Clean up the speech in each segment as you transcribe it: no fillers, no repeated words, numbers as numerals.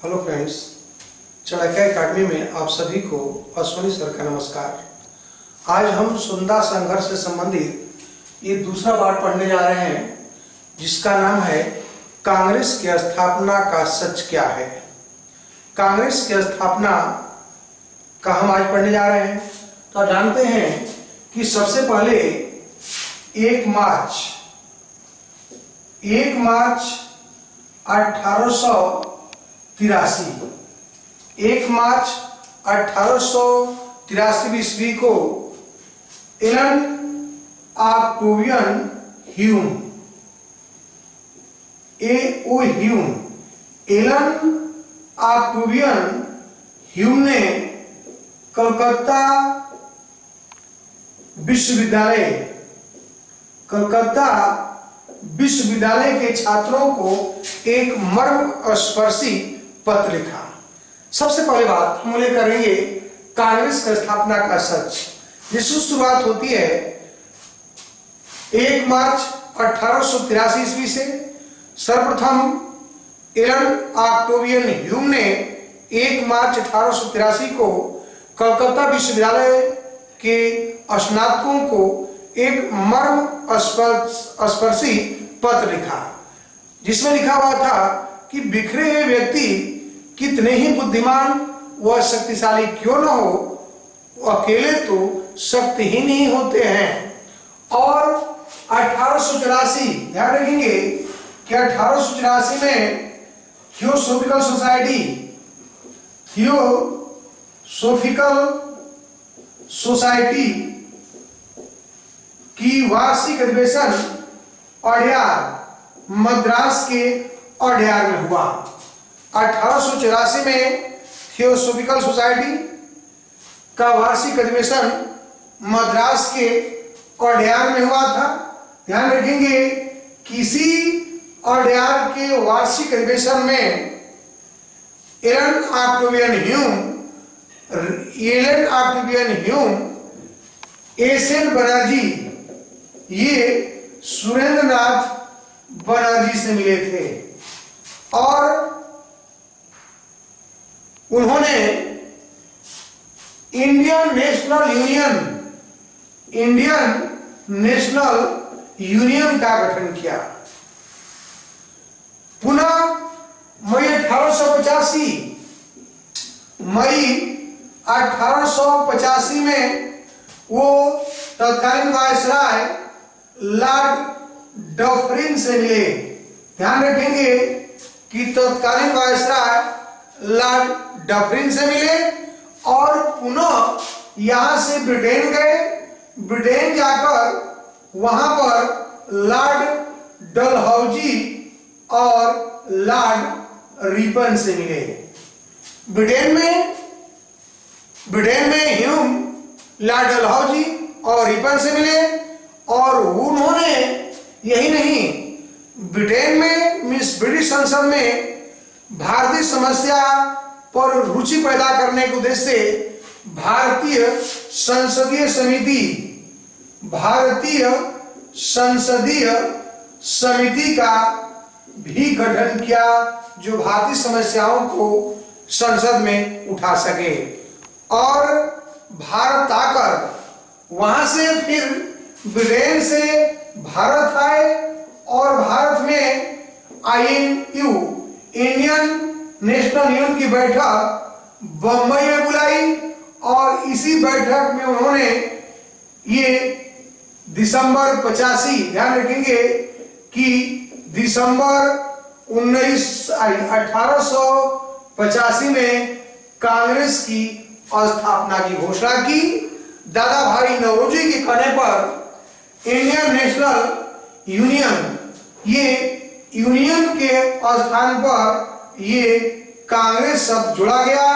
Hello friends, Chanakya academy में आप सभी को अश्विनी सर का नमस्कार। आज हम सुंदर संघर्ष से संबंधित ये दूसरा पाठ पढ़ने जा रहे हैं, जिसका नाम है कांग्रेस की स्थापना का सच क्या है। कांग्रेस की स्थापना का हम आज पढ़ने जा रहे हैं। तो आप जानते हैं कि सबसे पहले 1 मार्च 1883 ईस्वी को एलन ऑक्टेवियन ह्यूम ने कलकत्ता विश्वविद्यालय के छात्रों को एक मर्मस्पर्शी पत्र लिखा। सबसे पहले बात हम उल्लेख करेंगे कांग्रेस की स्थापना का सच, जिसकी शुरुआत होती है 1 मार्च 1883 ईस्वी से। सर्वप्रथम एलन ऑक्टेवियन ह्यूम ने 1 मार्च 1883 को कलकत्ता विश्वविद्यालय के स्नातकों को एक मर्मस्पर्शी पत्र लिखा, जिसमें लिखा हुआ था कि बिखरे हुए व्यक्ति कितने ही बुद्धिमान व शक्तिशाली क्यों न हो, अकेले तो शक्तिहीन ही होते हैं। और 1884 ध्यान रखेंगे कि 1884 में थियोसोफिकल सोसाइटी की वार्षिक अधिवेशन अड्यार मद्रास के अड्यार में हुआ। 1884 में थियोसोफिकल सोसाइटी का वार्षिक अधिवेशन मद्रास के अड्यार में हुआ था। ध्यान रखेंगे किसी अड्यार के वार्षिक अधिवेशन में Allan Octavian Hume S N. Banerjee, ये सुरेंद्रनाथ बनर्जी से मिले थे और उन्होंने इंडियन नेशनल यूनियन का गठन किया। पुनः मई 1885 में वो तत्कालीन वायसराय लॉर्ड डफरिन से मिले। ध्यान रखेंगे कि तत्कालीन वायसराय लॉर्ड डफरिन से मिले और पुनः यहां से ब्रिटेन गए। ब्रिटेन जाकर वहां पर लॉर्ड डलहौजी और लॉर्ड रिपन से मिले। ब्रिटेन में ह्यूम लॉर्ड डलहौजी और रिपन से मिले और उन्होंने यही नहीं, ब्रिटेन में ब्रिटिश संसद में भारतीय समस्या पर रुचि पैदा करने के उद्देश्य से भारतीय संसदीय समिति का भी गठन किया, जो भारतीय समस्याओं को संसद में उठा सके। और भारत आकर वहां से फिर ब्रिटेन से भारत आए और भारत में INU इंडियन नेशनल यूनियन की बैठक बम्बई में बुलाई और इसी बैठक में उन्होंने ये दिसंबर 85, ध्यान रखेंगे कि दिसंबर 1885 में कांग्रेस की स्थापना की घोषणा की। दादा भाई नौरोजी के कहने पर इंडियन नेशनल यूनियन, ये यूनियन के स्थान पर ये कांग्रेस शब्द जोड़ा गया,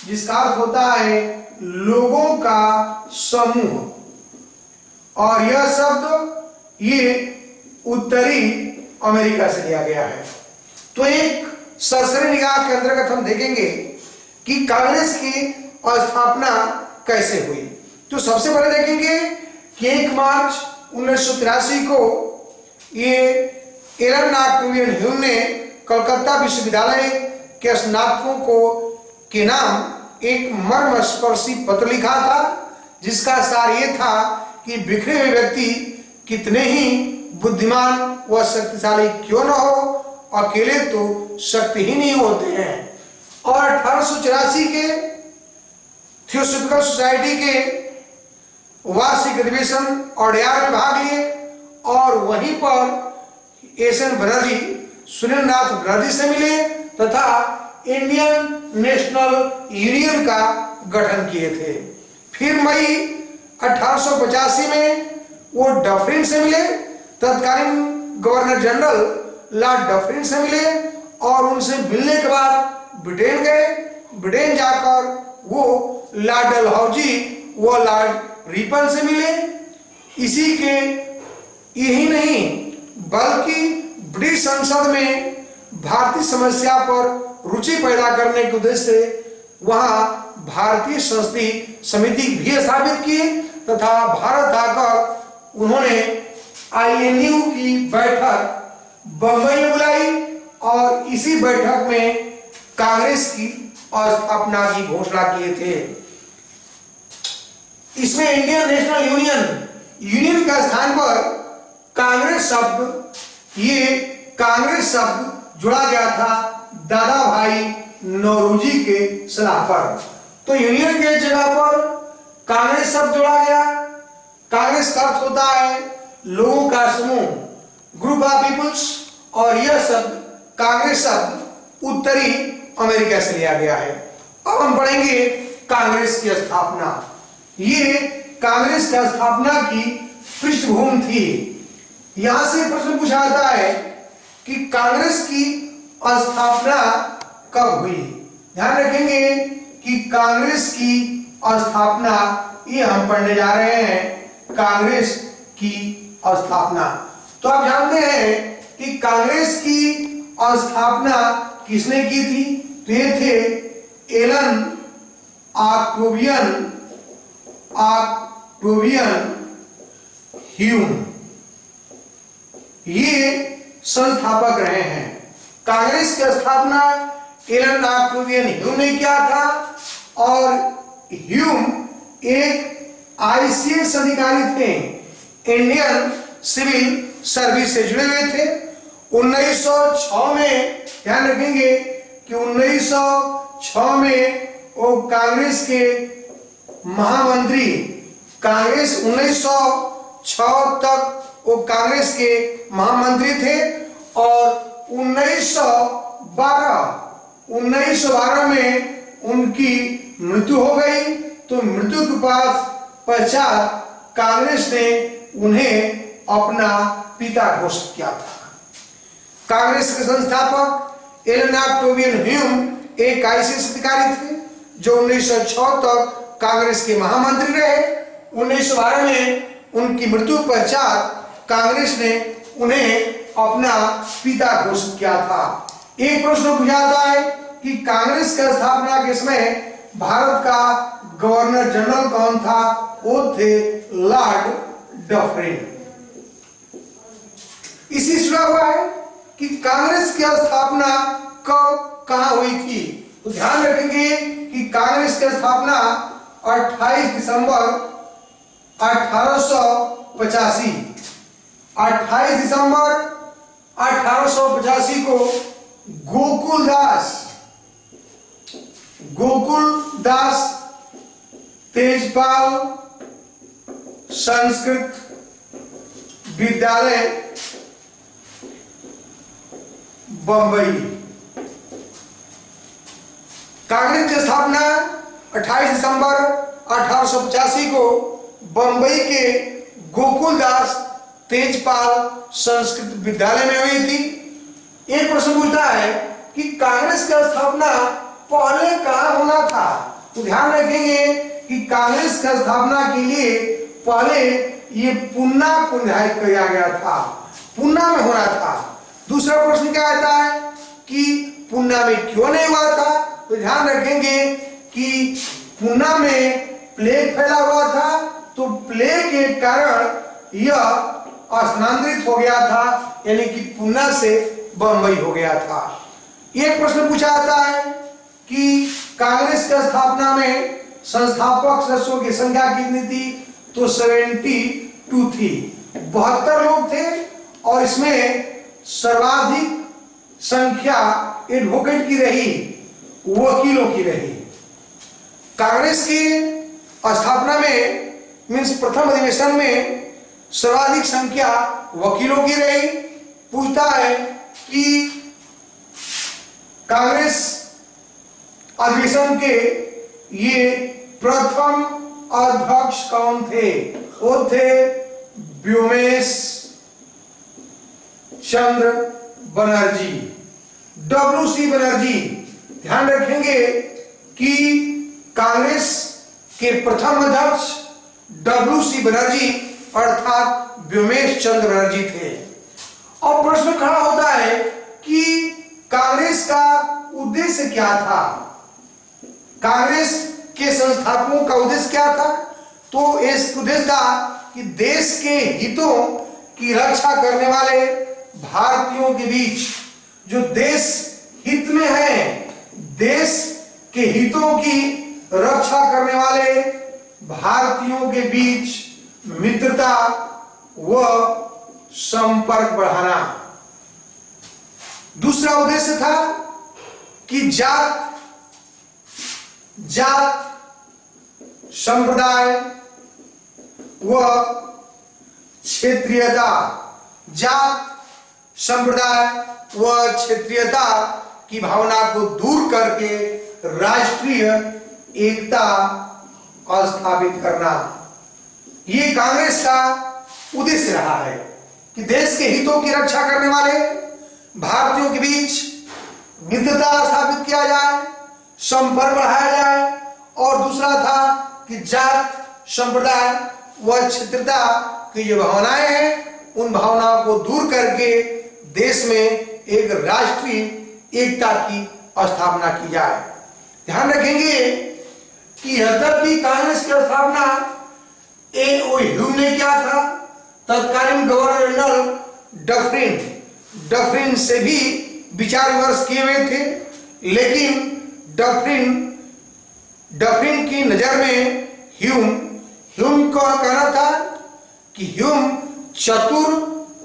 जिसका अर्थ होता है लोगों का समूह। और यह शब्द ये उत्तरी अमेरिका से लिया गया है। तो एक सरसरी निगाह के अंतर्गत हम देखेंगे कि कांग्रेस की स्थापना कैसे हुई। तो सबसे पहले देखेंगे कि 1 मार्च 1983 को ये एलन ऑक्टेवियन ह्यूम ने कलकत्ता विश्वविद्यालय के स्नातकों को के नाम एक मर्मस्पर्शी पत्र लिखा था, जिसका सार ये था कि बिखरे हुए व्यक्ति कितने ही बुद्धिमान व शक्तिशाली क्यों न हो, अकेले तो शक्तिहीन ही होते हैं। और 1884 के थियोसॉफिकल सोसाइटी के वार्षिक अधिवेशन ओडेयार में भाग लिए और वहीं पर एस.एन. बनर्जी सुरेंद्रनाथ बनर्जी से मिले तथा इंडियन नेशनल यूनियन का गठन किए थे। फिर मई 1885 में वो डफरिन से मिले, तत्कालीन गवर्नर जनरल लॉर्ड डफरिन से मिले और उनसे मिलने के बाद ब्रिटेन गए। ब्रिटेन जाकर वो लॉर्ड डलहौजी व लॉर्ड रिपन से मिले। इसी के यही नहीं बल्कि ब्रिटिश संसद में भारतीय समस्या पर रुचि पैदा करने के उद्देश्य से वहां भारतीय संसदीय समिति भी स्थापित की तथा भारत आकर उन्होंने INU की बैठक बंबई में बुलाई और इसी बैठक में कांग्रेस की स्थापना की घोषणा किए थे। इसमें इंडियन नेशनल यूनियन का स्थान पर कांग्रेस शब्द जुड़ा गया था दादा भाई नौरोजी के सलाह पर। तो यूनियन के जगह पर कांग्रेस शब्द जोड़ा गया। कांग्रेस का अर्थ होता है लोगों का समूह, ग्रुप ऑफ पीपल्स, और यह शब्द कांग्रेस शब्द उत्तरी अमेरिका से लिया गया है। अब हम पढ़ेंगे कांग्रेस की स्थापना। ये कांग्रेस की स्थापना की पृष्ठभूमि थी। यहां से प्रश्न पूछा जाता है कि कांग्रेस की स्थापना कब हुई। ध्यान रखेंगे कि कांग्रेस की स्थापना, ये हम पढ़ने जा रहे हैं कांग्रेस की स्थापना। तो आप जानते हैं कि कांग्रेस की स्थापना किसने की थी। तो ये थे एलन ऑक्टेवियन ह्यूम, ये संस्थापक रहे हैं। कांग्रेस की स्थापना एलन ऑक्टेवियन ह्यूम ने किया था और ह्यूम एक ICS अधिकारी थे, इंडियन सिविल सर्विस से जुड़े हुए थे। 1906 में, ध्यान रखेंगे कि 1906 में वो कांग्रेस के महामंत्री, कांग्रेस 1906 तक वो कांग्रेस के महामंत्री थे और 1912 में उनकी मृत्यु हो गई। तो मृत्यु के पश्चात कांग्रेस ने उन्हें अपना पिता घोषित किया था। कांग्रेस के संस्थापक एलन ऑक्टेवियन ह्यूम एक ICS अधिकारी थे जो 1906 तक कांग्रेस के महामंत्री रहे। 1912 में उनकी मृत्यु पश्चात कांग्रेस ने उन्हें अपना पिता घोषित किया था। एक प्रश्न पूछा जाता है कि कांग्रेस की स्थापना के समय भारत का गवर्नर जनरल कौन था। वो थे लॉर्ड डफरिन। इसी से जुड़ा हुआ है कि कांग्रेस की स्थापना कब कहां हुई थी। तो ध्यान रखेंगे कि कांग्रेस की स्थापना 28 दिसंबर 1885 को गोकुलदास तेजपाल संस्कृत विद्यालय बंबई। कांग्रेस की स्थापना 28 दिसंबर 1885 को बंबई के गोकुलदास तेजपाल संस्कृत विद्यालय में हुई थी। एक प्रश्न पूछता है कि कांग्रेस की स्थापना पहले कहां होना था। तो ध्यान रखेंगे कि कांग्रेस की स्थापना के लिए पहले ये पूना किया गया था, पूना में होना था। दूसरा प्रश्न क्या आता है कि पूना में क्यों नहीं हुआ था। तो ध्यान रखेंगे कि पूना में प्लेग फैला हुआ था, तो प्लेग के कारण यह स्थानांतरित हो गया था, यानी कि पूना से बंबई हो गया था। एक प्रश्न पूछा जाता है कि कांग्रेस की स्थापना में संस्थापक सदस्यों की संख्या कितनी थी, तो 72 थी, 72 लोग थे। और इसमें सर्वाधिक संख्या एडवोकेट की रही, वकीलों की रही। कांग्रेस की स्थापना में मीन्स प्रथम अधिवेशन में सर्वाधिक संख्या वकीलों की रही। पूछता है कि कांग्रेस अधिवेशन के ये प्रथम अध्यक्ष कौन थे, वो थे व्योमेश चंद्र बनर्जी, WC बनर्जी। ध्यान रखेंगे कि कांग्रेस के प्रथम अध्यक्ष WC बनर्जी अर्थात व्योमेश चंद्र बनर्जी थे। और प्रश्न खड़ा होता है कि कांग्रेस का उद्देश्य क्या था, कांग्रेस के संस्थापकों का उद्देश्य क्या था, तो इस उद्देश्य था कि देश के हितों की रक्षा करने वाले भारतीयों के बीच, जो देश हित में है, देश के हितों की रक्षा करने वाले भारतीयों के बीच मित्रता व संपर्क बढ़ाना। दूसरा उद्देश्य था कि जात संप्रदाय व क्षेत्रीयता, जात संप्रदाय व क्षेत्रीयता की भावना को दूर करके राष्ट्रीय एकता स्थापित करना, ये कांग्रेस का उद्देश्य रहा है कि देश के हितों की रक्षा करने वाले भारतीयों के बीच मित्रता स्थापित किया जाए, संपर्क बढ़ाया जाए। और दूसरा था कि जात संप्रदाय व क्षेत्रता की जो भावनाएं हैं, उन भावनाओं को दूर करके देश में एक राष्ट्रीय एकता की स्थापना की जाए। ध्यान रखेंगे कि यद्यपि कांग्रेस की स्थापना A.O. ह्यूम ने किया था, तत्कालीन गवर्नर जनरल डफरिन से भी विचार विमर्श किए हुए थे, लेकिन डफरिन की नजर में ह्यूम का कहना था कि ह्यूम चतुर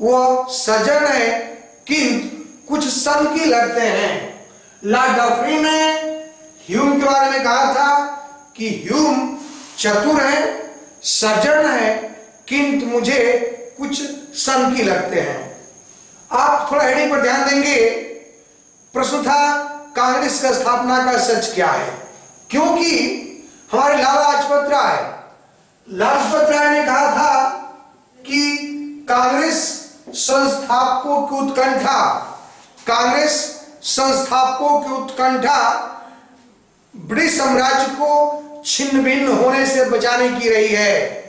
व सज्जन है किंतु कुछ सनकी लगते हैं। लॉर्ड डफरिन ने ह्यूम के बारे में कहा था कि ह्यूम चतुर है, सज्जन है, किंतु मुझे कुछ सनकी लगते हैं। आप थोड़ा हेडिंग पर ध्यान देंगे। प्रश्न था कांग्रेस का स्थापना का सच क्या है, क्योंकि हमारे लाला लाजपत राय ने कहा था कि कांग्रेस संस्थापकों की उत्कंठा ब्रिटिश साम्राज्य को छिन्न भिन्न होने से बचाने की रही है।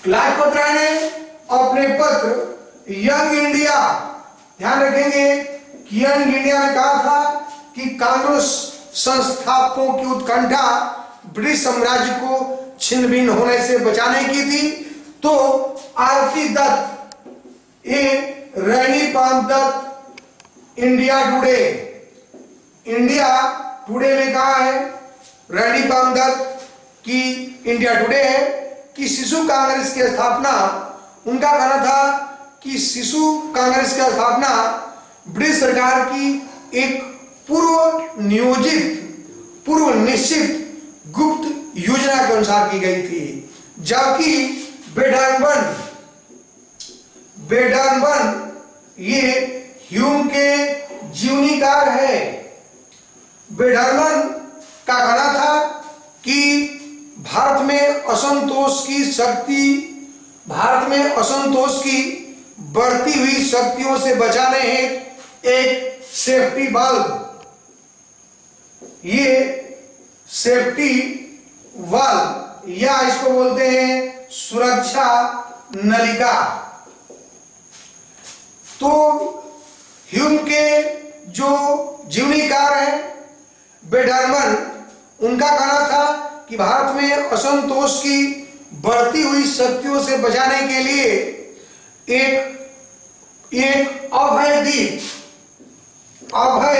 लाजपत राय ने अपने पत्र यंग इंडिया, ध्यान रखेंगे कि यंग इंडिया में कहा था कि कांग्रेस संस्थापकों की उत्कंठा ब्रिटिश साम्राज्य को छिन्न भिन्न होने से बचाने की थी। तो आरती दत्त, रैनी पाम दत्त इंडिया टुडे में कहा है, रैनी पाम दत्त की इंडिया टुडे है कि शिशु कांग्रेस की स्थापना, उनका कहना था कि शिशु कांग्रेस की स्थापना ब्रिटिश सरकार की एक पूर्व निश्चित गुप्त योजना के अनुसार की गई थी, जबकि बेडर्नबर्न ये ह्यूम के जीवनीकार है। बेडर्नबर्न का कहना था कि भारत में असंतोष की बढ़ती हुई शक्तियों से बचाने हेतु एक सेफ्टी बल्ब, ये सेफ्टी वाल्व या इसको बोलते हैं सुरक्षा नलिका। तो ह्यूम के जो जीवनीकार हैं बेडर्नबर्न, उनका कहना था कि भारत में असंतोष की बढ़ती हुई शक्तियों से बचाने के लिए एक अभय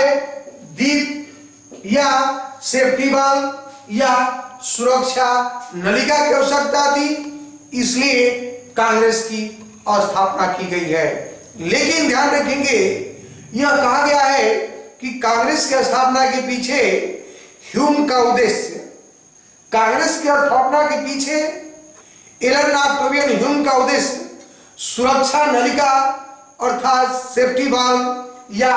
दीप या सेफ्टी वाल्व या सुरक्षा नलिका की आवश्यकता थी, इसलिए कांग्रेस की स्थापना की गई है। लेकिन ध्यान रखेंगे, यह कहा गया है कि कांग्रेस की स्थापना के पीछे ह्यूम का उद्देश्य, कांग्रेस की स्थापना के पीछे एलन ऑक्टेवियन ह्यूम का उद्देश्य सुरक्षा नलिका अर्थात सेफ्टी वाल्व या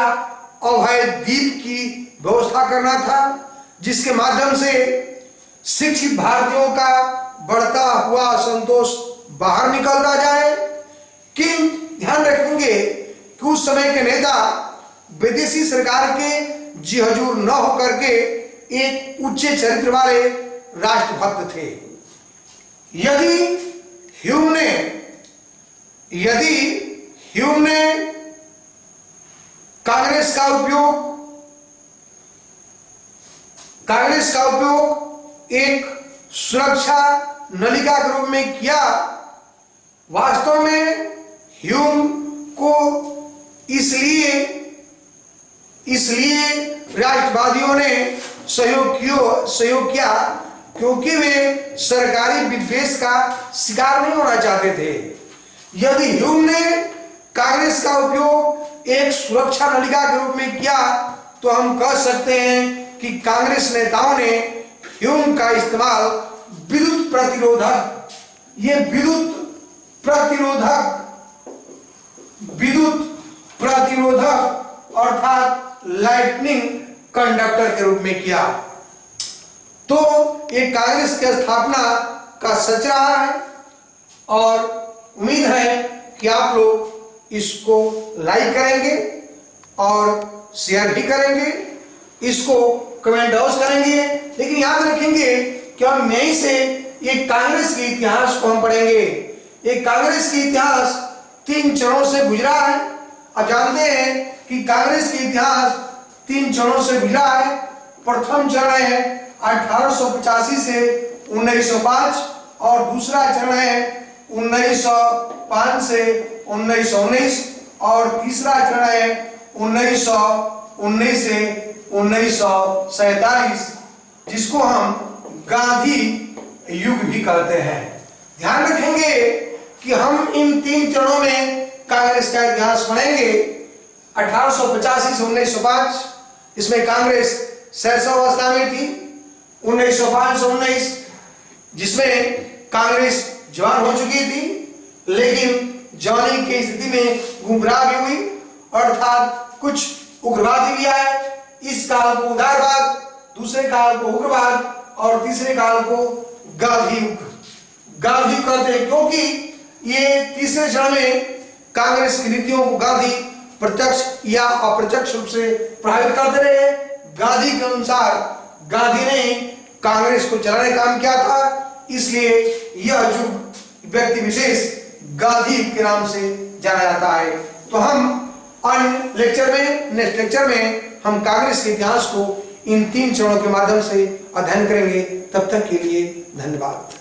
अभय दीप की व्यवस्था करना था, जिसके माध्यम से शिक्षित भारतीयों का बढ़ता हुआ असंतोष बाहर निकलता जाए। किंतु ध्यान रखेंगे कि उस समय के नेता विदेशी सरकार के जी हजूर न होकर के एक उच्च चरित्र वाले राष्ट्रभक्त थे। यदि ह्यूम ने कांग्रेस का उपयोग एक सुरक्षा नलिका के रूप में किया, वास्तव में ह्यूम को इसलिए राष्ट्रवादियों ने सहयोग किया क्योंकि वे सरकारी विद्वेष का शिकार नहीं होना चाहते थे। यदि ह्यूम ने कांग्रेस का उपयोग एक सुरक्षा नलिका के रूप में किया तो हम कह सकते हैं कि कांग्रेस नेताओं ने ह्यूम का इस्तेमाल विद्युत प्रतिरोधक अर्थात लाइटनिंग कंडक्टर के रूप में किया। तो ये कांग्रेस की स्थापना का सच रहा है और उम्मीद है कि आप लोग इसको लाइक करेंगे और शेयर भी करेंगे, इसको कमेंट हाउस करेंगे। लेकिन याद रखेंगे कि हम यहीं से ये कांग्रेस के इतिहास को हम पढ़ेंगे। ये कांग्रेस के इतिहास 3 चरणों से गुजरा है। आप जानते हैं कि कांग्रेस के इतिहास 3 चरणों से गुजरा है। प्रथम चरण है 1885 से 1905 और दूसरा चरण है 1905 से 1919 और तीसरा चरण है 1919 से 1947, जिसको हम गांधी युग भी कहते हैं। ध्यान रखेंगे कि हम इन 3 चरणों में कांग्रेस का इतिहास पढ़ेंगे। 1885 से 1905 इसमें कांग्रेस शैशवावस्था में थी। 1905 से 19 जिसमें कांग्रेस जवान हो चुकी थी, लेकिन जवानी की स्थिति में गुमराह भी हुई, अर्थात कुछ उग्रवादी भी आए। इस काल को उदारवाद, दूसरे काल को उग्रवाद और तीसरे काल को गांधी कहते हैं, क्योंकि ये तीसरे चरण में कांग्रेस की नीतियों को गांधी प्रत्यक्ष या अप्रत्यक्ष रूप से प्रभावित करते रहे। गांधी के अनुसार गांधी ने कांग्रेस को चलाने का काम किया था, इसलिए यह युग व्यक्ति विशेष गांधी के नाम से जाना जाता है। तो हम अन्य लेक्चर में, नेक्स्ट लेक्चर में हम कांग्रेस के इतिहास को इन 3 चरणों के माध्यम से अध्ययन करेंगे। तब तक के लिए धन्यवाद।